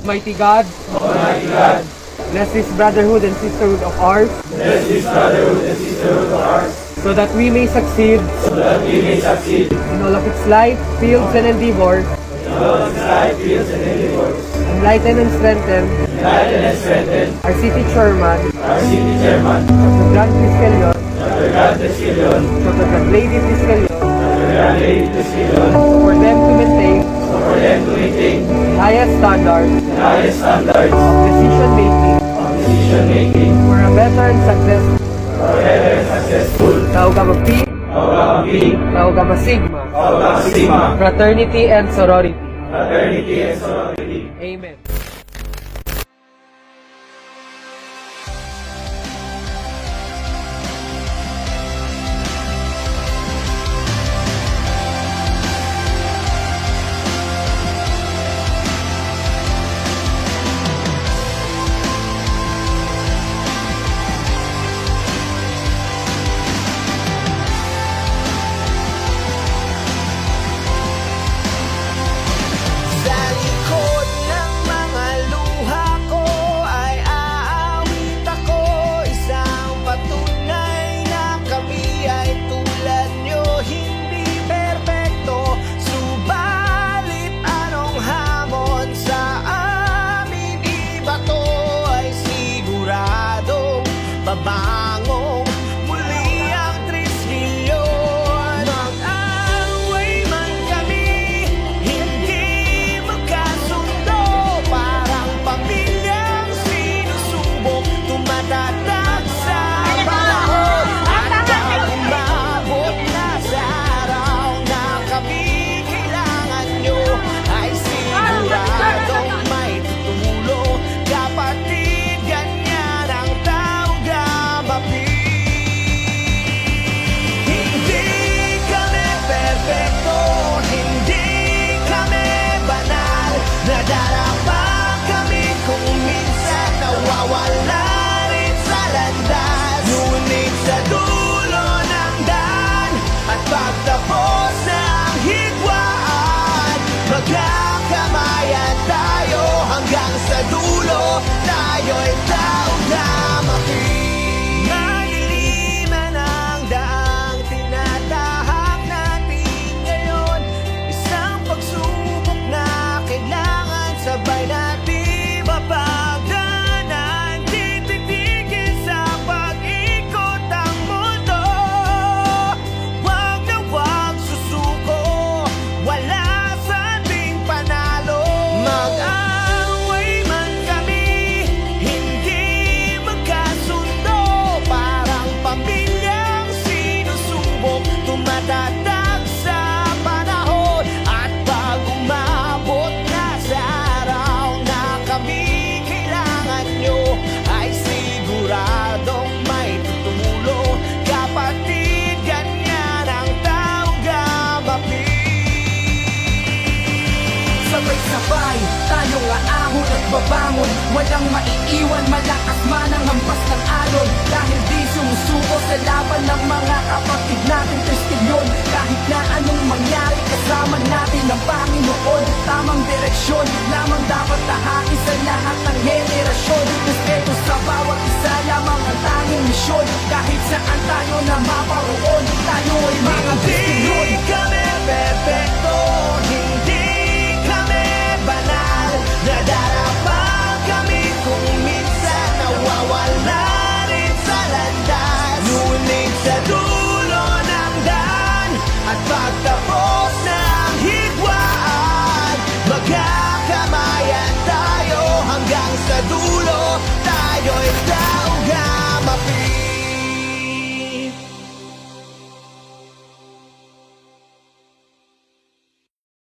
Almighty God, bless this brotherhood and sisterhood of ours, so that we may succeed, in all of its life, fields, and endeavors, enlighten and strengthen, our city chairman, Dr. Grant Fiscalion, Dr. Grant Lady Fiscalion, for them to maintain the highest standards of decision making for a better and successful Taugama Pi, Taugama Sigma, fraternity and sorority. Amen. Babangong muli ang tristilyon. Mag-away man kami, hindi magkasundo. Parang pamilyang sinusubok, tumatatag sa panahon. At pag umabot na sa araw na kami kailangan nyo, ay siguradong may tutulong. Kapatid, ganyan ang nadarapa kami kung minsan nawawala rin sa landas. Ngunit sa dulo ng daan at pagtapos ng higwaan, magkakamayan tayo hanggang sa dulo. Tayo'y taugama-pi. Maliliman ang daang tinatahak natin ngayon. Isang pagsubok na kailangan sabay natin mapagdaanan. Di titigil sa pag-ikot ang mundo. Wag na wag susuko, wala sa ating panalo. Mag-away man kami, hindi magkasundo. Parang pamilyang sinusubok, tumatatag sa panahon. At pag umabot na sa araw na kami kailangan nyo, ay siguradong may tutulong. Kapatid, ganyan ang Taugama-pi. Sabay-sabay tayong aahon at babangon, walang maiiwan, malakas man ang hampas ng alon. Dahil di sumusuko sa laban ng mga kapatid natin Kristilyon. Kahit na anong mangyari, kasama natin ang Panginoon. Tamang direksyon lamang dapat tahakin sa lahat ng henerasyon. Respeto sa bawat isa lamang ang tanging misyon. Kahit saan tayo na maparoon, tayo ay mga Kristilyon. Hindi kami perfecto, hindi kami banal. Nadarapa kami kung minsan nawawala rin sa landas. Ngunit sa dulo ng daan at pagtapos